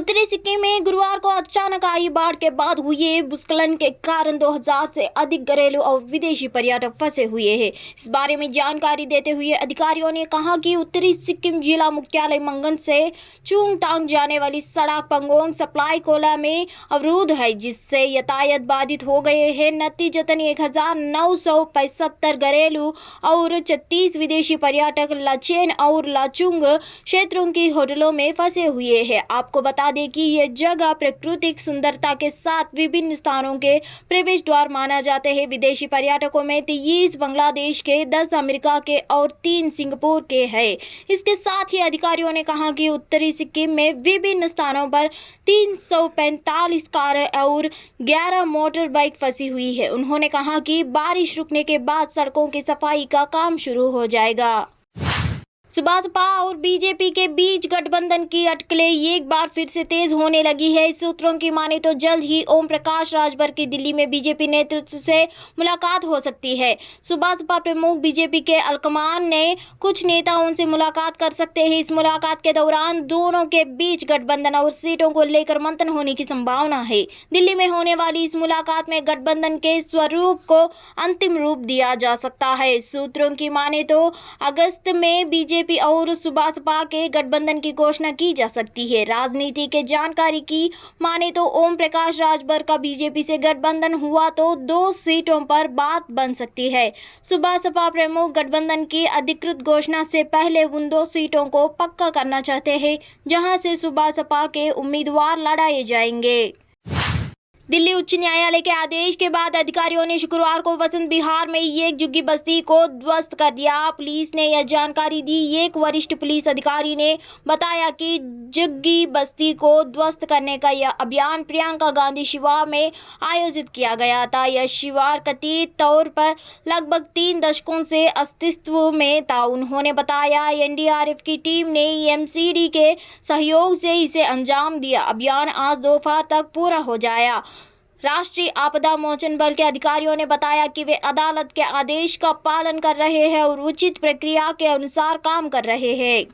उत्तरी सिक्किम में गुरुवार को अचानक आई बाढ़ के बाद हुए भूस्खलन के कारण 2000 से अधिक घरेलू और विदेशी पर्यटक फंसे हुए हैं। इस बारे में जानकारी देते हुए अधिकारियों ने कहा कि उत्तरी सिक्किम जिला मुख्यालय मंगन से चुंगटांग जाने वाली सड़क पंगोंग सप्लाई कोला में अवरुद्ध है, जिससे यातायात बाधित हो गए हैं। नतीजतन 1975 घरेलू और 36 विदेशी पर्यटक लाचेन और लाचुंग क्षेत्रों की होटलों में फंसे हुए हैं। आपको बता दें कि यह जगह प्राकृतिक सुंदरता के साथ विभिन्न स्थानों के प्रवेश द्वार माना जाते हैं। विदेशी पर्यटकों में 23 बांग्लादेश के, 10 अमेरिका के और 3 सिंगापुर के हैं। इसके साथ ही अधिकारियों ने कहा कि उत्तरी सिक्किम में विभिन्न स्थानों पर 345 कार और 11 मोटर बाइक फंसी हुई है। उन्होंने कहा कि बारिश रुकने के बाद सड़कों की सफाई का काम शुरू हो जाएगा। सपा और बीजेपी के बीच गठबंधन की अटकलें एक बार फिर से तेज होने लगी है। सूत्रों की माने तो जल्द ही ओम प्रकाश राजभर की दिल्ली में बीजेपी नेतृत्व से मुलाकात हो सकती है। सपा प्रमुख बीजेपी के अलकमान ने कुछ नेताओं से मुलाकात कर सकते हैं। इस मुलाकात के दौरान दोनों के बीच गठबंधन और सीटों को लेकर मंथन होने की संभावना है। दिल्ली में होने वाली इस मुलाकात में गठबंधन के स्वरूप को अंतिम रूप दिया जा सकता है। सूत्रों की माने तो अगस्त में बीजेपी और सपा के गठबंधन की घोषणा की जा सकती है। राजनीति के जानकारी की माने तो ओम प्रकाश राजभर का बीजेपी से गठबंधन हुआ तो 2 सीटों पर बात बन सकती है। सपा प्रमुख गठबंधन की अधिकृत घोषणा से पहले उन 2 सीटों को पक्का करना चाहते हैं, जहां से सपा के उम्मीदवार लड़ाए जाएंगे। दिल्ली उच्च न्यायालय के आदेश के बाद अधिकारियों ने शुक्रवार को वसंत विहार में एक झुग्गी बस्ती को ध्वस्त कर दिया। पुलिस ने यह जानकारी दी। एक वरिष्ठ पुलिस अधिकारी ने बताया कि झुग्गी बस्ती को ध्वस्त करने का यह अभियान प्रियंका गांधी शिवार में आयोजित किया गया था। यह शिवार कथित तौर पर लगभग 3 दशकों से अस्तित्व में था। उन्होंने बताया एनडीआरएफ की टीम ने एमसीडी के सहयोग से इसे अंजाम दिया। अभियान आज दोपहर तक पूरा हो जाएगा। राष्ट्रीय आपदा मोचन बल के अधिकारियों ने बताया कि वे अदालत के आदेश का पालन कर रहे हैं और उचित प्रक्रिया के अनुसार काम कर रहे हैं।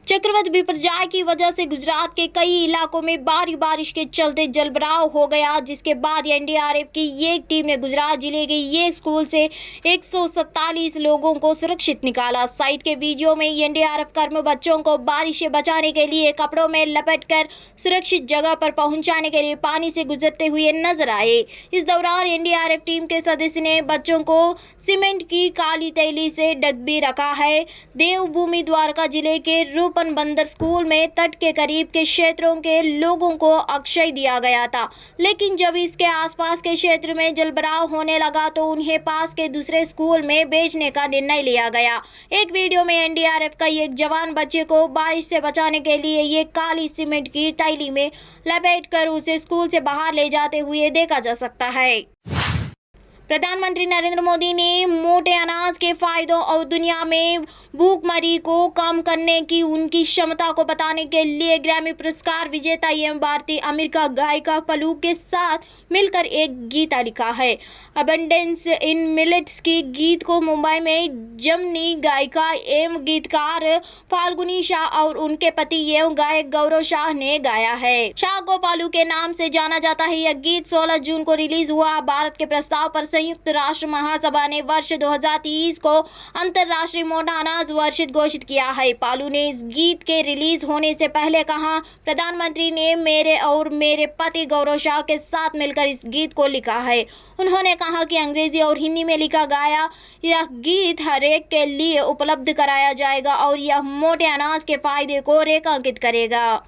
चक्रवात बिपरजॉय की वजह से गुजरात के कई इलाकों में भारी बारिश के चलते जलभराव हो गया, जिसके बाद एनडीआरएफ की एक टीम ने गुजरात जिले के एक स्कूल से 147 लोगों को सुरक्षित निकाला। साइट के वीडियो में एनडीआरएफ कर्मी बच्चों को बारिश से बचाने के लिए कपड़ों में लपेटकर सुरक्षित जगह पर पहुंचाने के लिए पानी से गुजरते हुए नजर आए। इस दौरान एनडीआरएफ टीम के सदस्य ने बच्चों को सीमेंट की काली तैली से ढक भी रखा है। देवभूमि द्वारका जिले के रूप बंदर स्कूल में तट के करीब के क्षेत्रों के लोगों को आश्रय दिया गया था, लेकिन जब इसके आसपास के क्षेत्र में जलभराव होने लगा तो उन्हें पास के दूसरे स्कूल में भेजने का निर्णय लिया गया। एक वीडियो में एनडीआरएफ का एक जवान बच्चे को बारिश से बचाने के लिए ये काली सीमेंट की थैली में लपेटकर उसे स्कूल से बाहर ले जाते हुए देखा जा सकता है। प्रधानमंत्री नरेंद्र मोदी ने मोटे अनाज के फायदों और दुनिया में भूखमरी को कम करने की उनकी क्षमता को बताने के लिए ग्रैमी पुरस्कार विजेता एवं भारतीय अमेरिका गायिका पलू के साथ मिलकर एक गीत लिखा है। अबंडेंस इन मिलेट्स की गीत को मुंबई में जमनी गायिका एवं गीतकार फाल्गुनी शाह और उनके पति एवं गायक गौरव शाह ने गाया है। शाह को पालू के नाम से जाना जाता है। यह गीत 16 जून को रिलीज हुआ। भारत के प्रस्ताव पर संयुक्त राष्ट्र महासभा ने वर्ष 2030 को अंतर्राष्ट्रीय मोटा अनाज वर्ष घोषित किया है। पालू ने इस गीत के रिलीज होने से पहले कहा, प्रधानमंत्री ने मेरे और मेरे पति गौरव शाह के साथ मिलकर इस गीत को लिखा है। उन्होंने कहा कि अंग्रेजी और हिंदी में लिखा गया यह गीत हर एक के लिए उपलब्ध कराया जाएगा और यह मोटे अनाज के फायदे को रेखांकित करेगा।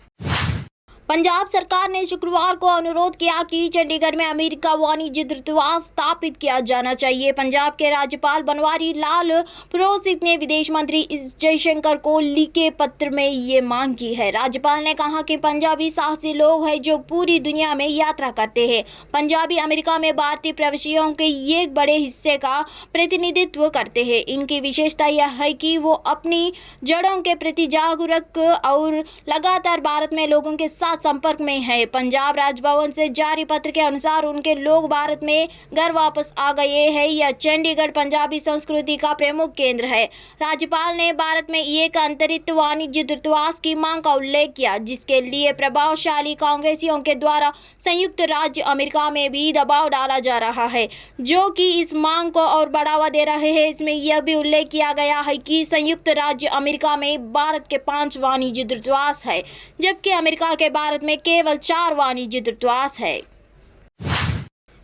पंजाब सरकार ने शुक्रवार को अनुरोध किया कि चंडीगढ़ में अमेरिका वाणिज्य दूतावास स्थापित किया जाना चाहिए। पंजाब के राज्यपाल बनवारी लाल पुरोहित ने विदेश मंत्री एस जयशंकर को लिखे पत्र में ये मांग की है। राज्यपाल ने कहा कि पंजाबी साहसी लोग हैं जो पूरी दुनिया में यात्रा करते हैं। पंजाबी अमेरिका में भारतीय प्रवासियों के एक बड़े हिस्से का प्रतिनिधित्व करते हैं। इनकी विशेषता यह है कि वो अपनी जड़ों के प्रति जागरूक और लगातार भारत में लोगों के साथ संपर्क में है। पंजाब राजभवन से जारी पत्र के अनुसार उनके लोग भारत में घर वापस आ गए हैं। यह चंडीगढ़ पंजाबी संस्कृति का प्रमुख केंद्र है। राज्यपाल ने भारत में एक अंतरित वाणिज्य दूतावास की मांग का उल्लेख किया, जिसके लिए प्रभावशाली कांग्रेसियों के द्वारा संयुक्त राज्य अमेरिका में भी दबाव डाला जा रहा है, जो कि इस मांग को और बढ़ावा दे रहे हैं। इसमें यह भी उल्लेख किया गया है कि संयुक्त राज्य अमेरिका में भारत के 5 वाणिज्य दूतावास है, जबकि अमेरिका के भारत में केवल 4 वाणिज्य दूतावास है।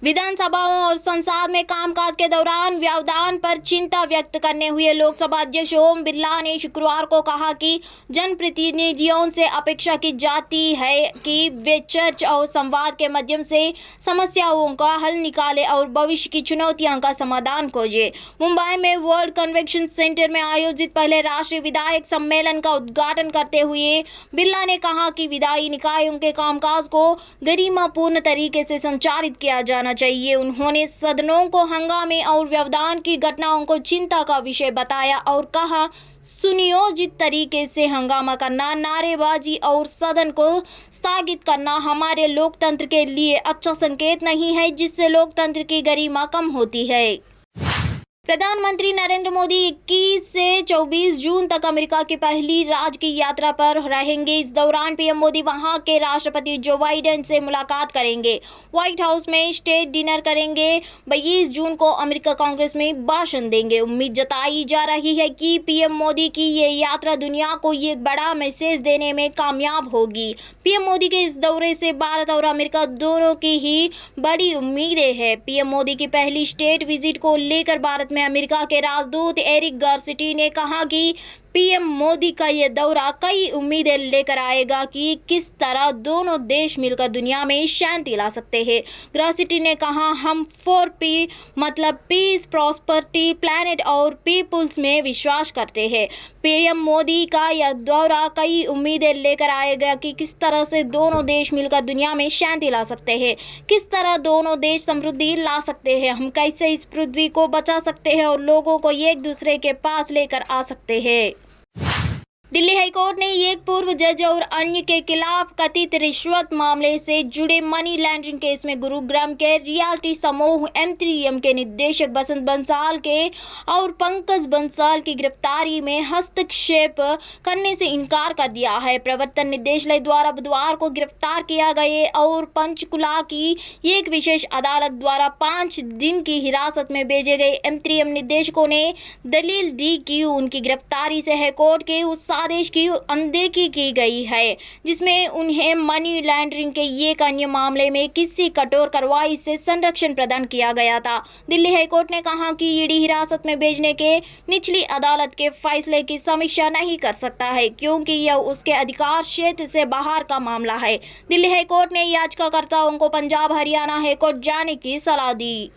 विधानसभाओं और संसद में कामकाज के दौरान व्यवधान पर चिंता व्यक्त करने हुए लोकसभा अध्यक्ष ओम बिरला ने शुक्रवार को कहा कि जनप्रतिनिधियों से अपेक्षा की जाती है कि वे चर्चा और संवाद के माध्यम से समस्याओं का हल निकालें और भविष्य की चुनौतियों का समाधान खोजें। मुंबई में वर्ल्ड कन्वेंशन सेंटर में आयोजित पहले राष्ट्रीय विधायक सम्मेलन का उद्घाटन करते हुए बिरला ने कहा कि विधायी निकायों के कामकाज को गरिमापूर्ण तरीके से संचालित किया जाना चाहिए। उन्होंने सदनों को हंगामे और व्यवधान की घटनाओं को चिंता का विषय बताया और कहा, सुनियोजित तरीके से हंगामा करना, नारेबाजी और सदन को स्थगित करना हमारे लोकतंत्र के लिए अच्छा संकेत नहीं है, जिससे लोकतंत्र की गरिमा कम होती है। प्रधानमंत्री नरेंद्र मोदी 21 से 24 जून तक अमेरिका की पहली राजकीय यात्रा पर रहेंगे। इस दौरान पीएम मोदी वहां के राष्ट्रपति जो बाइडेन से मुलाकात करेंगे, व्हाइट हाउस में स्टेट डिनर करेंगे। 22 जून को अमेरिका कांग्रेस में भाषण देंगे। उम्मीद जताई जा रही है कि पीएम मोदी की ये यात्रा दुनिया को ये बड़ा मैसेज देने में कामयाब होगी। पीएम मोदी के इस दौरे से भारत और अमेरिका दोनों की ही बड़ी उम्मीदें हैं। पीएम मोदी की पहली स्टेट विजिट को लेकर भारत में अमेरिका के राजदूत एरिक गारसिटी ने कहा कि पीएम मोदी का ये दौरा कई उम्मीदें लेकर आएगा कि किस तरह दोनों देश मिलकर दुनिया में शांति ला सकते हैं। गारसिटी ने कहा, हम 4P मतलब पीस, प्रॉस्पेरिटी, प्लैनेट और पीपुल्स में विश्वास करते हैं। पीएम मोदी का यह दौरा कई उम्मीदें लेकर आएगा कि किस तरह से दोनों देश मिलकर दुनिया में शांति ला सकते हैं, किस तरह दोनों देश समृद्धि ला सकते हैं, हम कैसे इस पृथ्वी को बचा सकते हैं और लोगों को एक दूसरे के पास लेकर आ सकते हैं। दिल्ली हाईकोर्ट ने एक पूर्व जज और अन्य के खिलाफ कथित रिश्वत मामले से जुड़े मनी लॉन्ड्रिंग केस में गुरुग्राम के रियल्टी समूह M3M के निदेशक बसंत बंसल के और पंकज बंसल की गिरफ्तारी में हस्तक्षेप करने से इनकार कर दिया है। प्रवर्तन निदेशालय द्वारा बुधवार को गिरफ्तार किया गए और पंचकुला की एक विशेष अदालत द्वारा 5 दिन की हिरासत में भेजे गए M3M निदेशकों ने दलील दी कि उनकी गिरफ्तारी से हाईकोर्ट के उस आदेश की अनदेखी की गई है, जिसमें उन्हें मनी लॉन्ड्रिंग के एक अन्य मामले में किसी कठोर कार्रवाई से संरक्षण प्रदान किया गया था। दिल्ली हाईकोर्ट ने कहा कि ईडी हिरासत में भेजने के निचली अदालत के फैसले की समीक्षा नहीं कर सकता है, क्योंकि यह उसके अधिकार क्षेत्र से बाहर का मामला है। दिल्ली हाईकोर्ट ने याचिकाकर्ताओं को पंजाब हरियाणा हाईकोर्ट जाने की सलाह दी।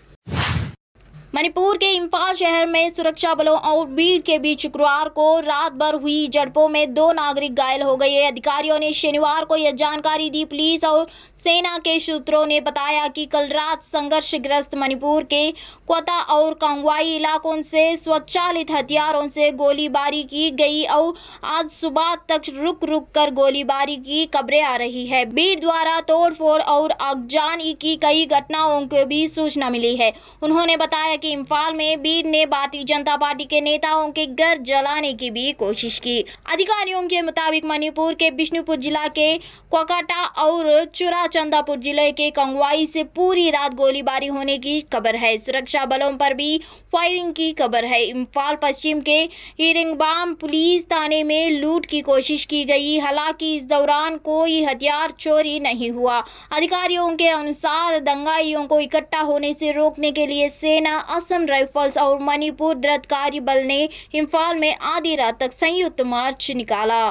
मणिपुर के इंफाल शहर में सुरक्षा बलों और भीड़ के बीच शुक्रवार को रात भर हुई झड़पों में 2 नागरिक घायल हो गए। अधिकारियों ने शनिवार को यह जानकारी दी। पुलिस और सेना के सूत्रों ने बताया कि कल रात संघर्षग्रस्त मणिपुर के कोता और कांगवाई इलाकों से स्वचालित हथियारों से गोलीबारी की गई और आज सुबह तक रुक रुक कर गोलीबारी की खबरें आ रही है। भीड़ द्वारा तोड़फोड़ और आगजनी की कई घटनाओं की भी सूचना मिली है। उन्होंने बताया कि इंफाल में भीड़ ने भारतीय जनता पार्टी के नेताओं के घर जलाने की भी कोशिश की। अधिकारियों के मुताबिक मणिपुर के बिष्णुपुर जिला के कोकाटा और चुराचंदापुर जिले के कंगवाई से पूरी रात गोलीबारी होने की खबर है। सुरक्षा बलों पर भी फायरिंग की खबर है। इंफाल पश्चिम के हिरिंगबाम पुलिस थाने में लूट की कोशिश की गई, हालांकि इस दौरान कोई हथियार चोरी नहीं हुआ। अधिकारियों के अनुसार दंगाइयों को इकट्ठा होने से रोकने के लिए सेना, असम राइफल्स और मणिपुर द्रुतकारी बल ने इंफाल में आधी रात तक संयुक्त मार्च निकाला।